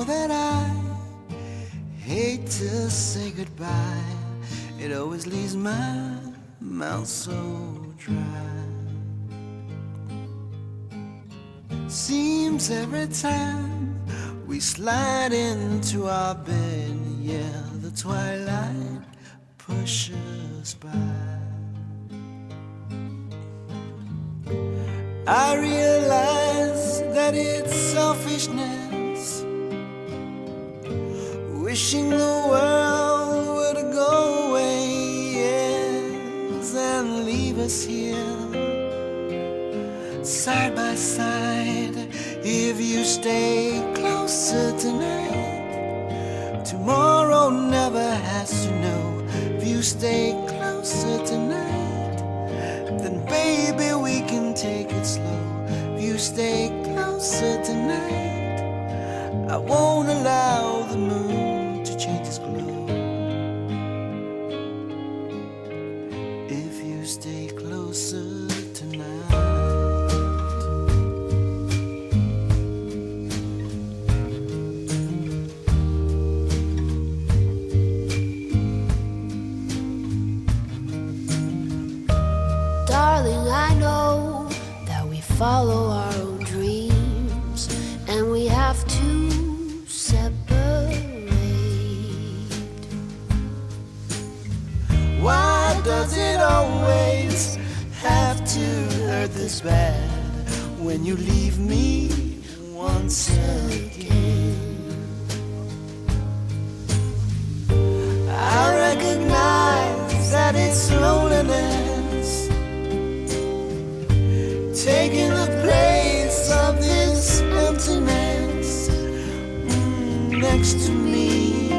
that I hate to say goodbye. It always leaves my mouth so dry. Seems every time we slide into our bed, yeah, the twilight pushes by. I realize that it's selfishness, wishing the world would go away, yes, and leave us here side by side. If you stay closer tonight, tomorrow never has to know. If you stay closer tonight, then baby we can take it slow. If you stay closer tonight, I won't allow the moon to change its glow. If you stay closer tonight. Darling, I know that we follow our own dreams and we have to separate. Why does it always have to hurt this bad when you leave me once again? I recognize that it's loneliness taking the place of this emptiness next to me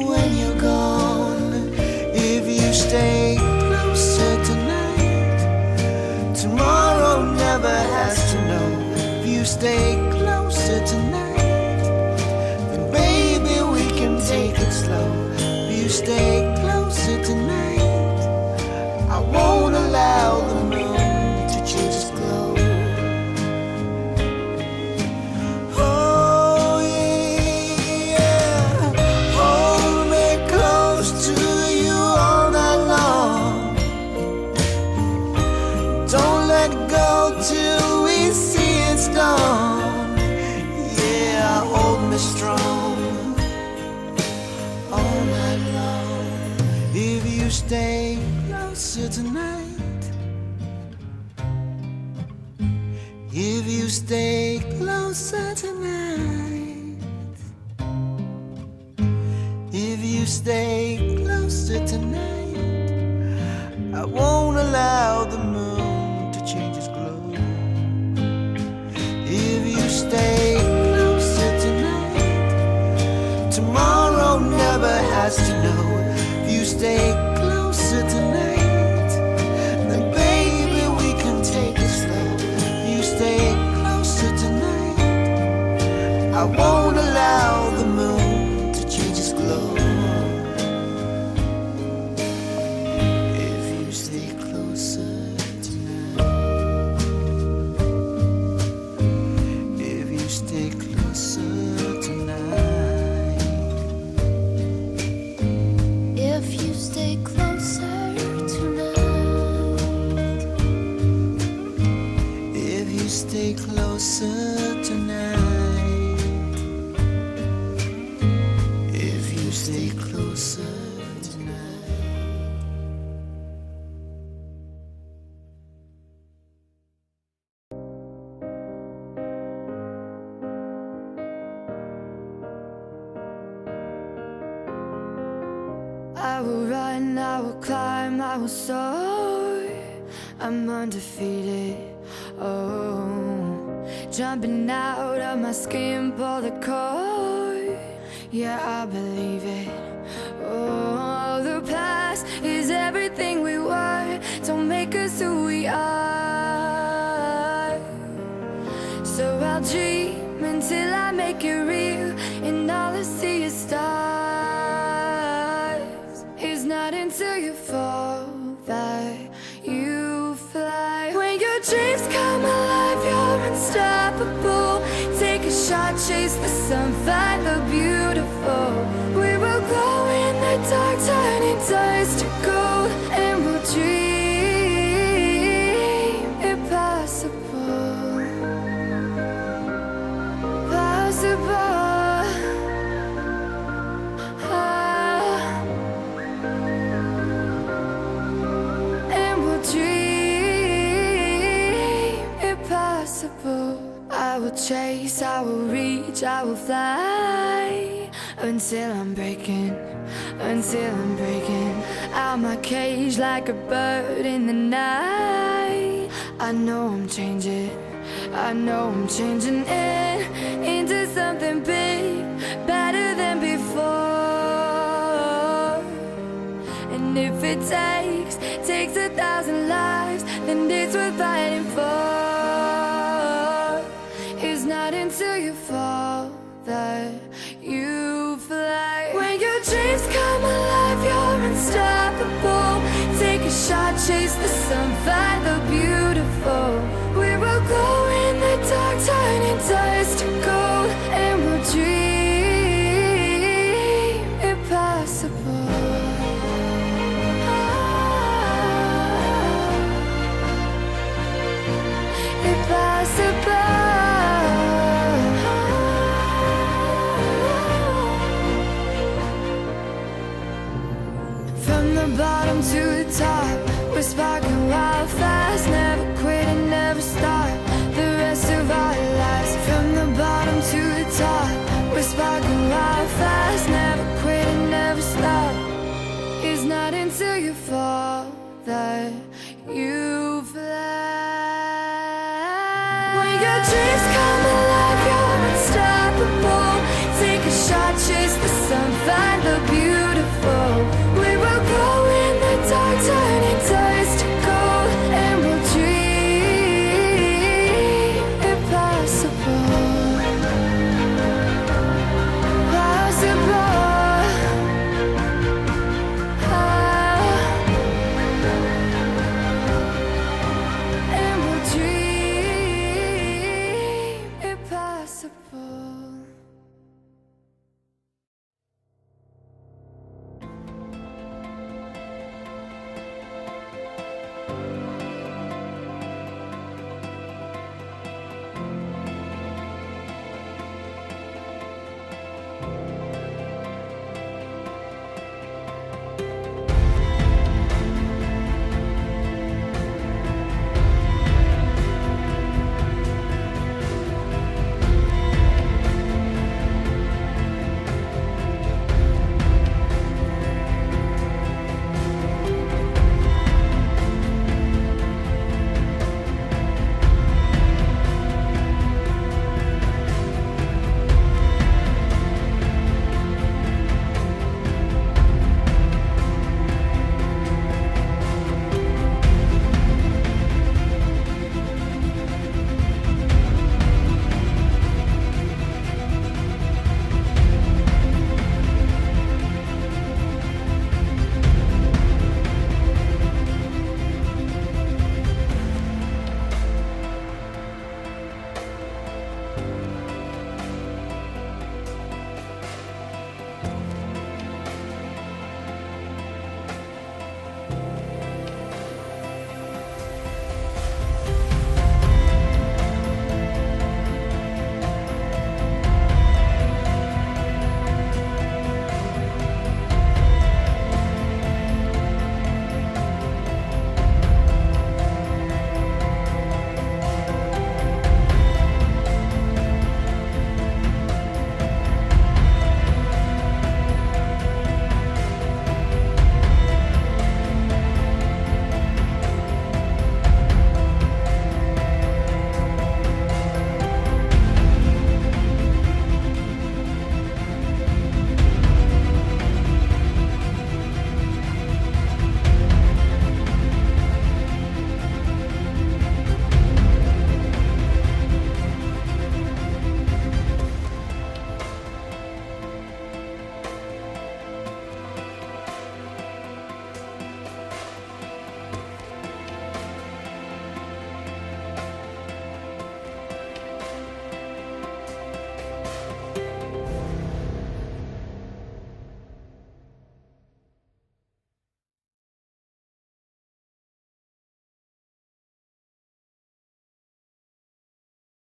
when you're gone. If you stay closer tonight, tomorrow never has to know. If you stay closer tonight, then baby we can take it slow. If you stay closer tonight, I won't allow the moon just glow. Oh yeah, hold me close to you all night long. Don't let go till we see it's dawn. Yeah, hold me strong all night long. If you stay closer tonight, if you stay closer tonight, if you stay closer tonight, I won't allow the moon to change its glow. If you stay closer tonight, tomorrow never has to know. If you stay closer tonight, then baby we can take it slow. Stay closer tonight, I won't allow the moon to change its glow. If you stay closer tonight, if you stay closer tonight, If you stay closer tonight, if you stay closer tonight, if you stay closer tonight. I will run, I will climb, I will soar. I'm undefeated. Oh, jumping out of my skin, pull the cord. Yeah, I believe it. Oh, the past is everything we were. Don't make us who we are. So I'll dream until I make it real, and all I see is stars. It's not until you fall that you fly. When your dreams come alive, you're unstoppable. Take a shot, chase chase the sun, find the beautiful. We will go in the dark, turning dust to gold, and we'll dream impossible, possible. And we'll dream impossible. I will chase, I will reach, I will fly until I'm breaking out my cage like a bird in the night. I know I'm changing into something big, better than before. And if it takes 1,000 lives, then it's worth fighting for. It's not until you fall that you fly. When your dreams come alive, you're unstoppable. Take a shot, chase the sun, find the beautiful. We will go in the dark, turning dust to gold, and we'll dream impossible. Impossible. From the bottom to the top, we're sparking wild fast now.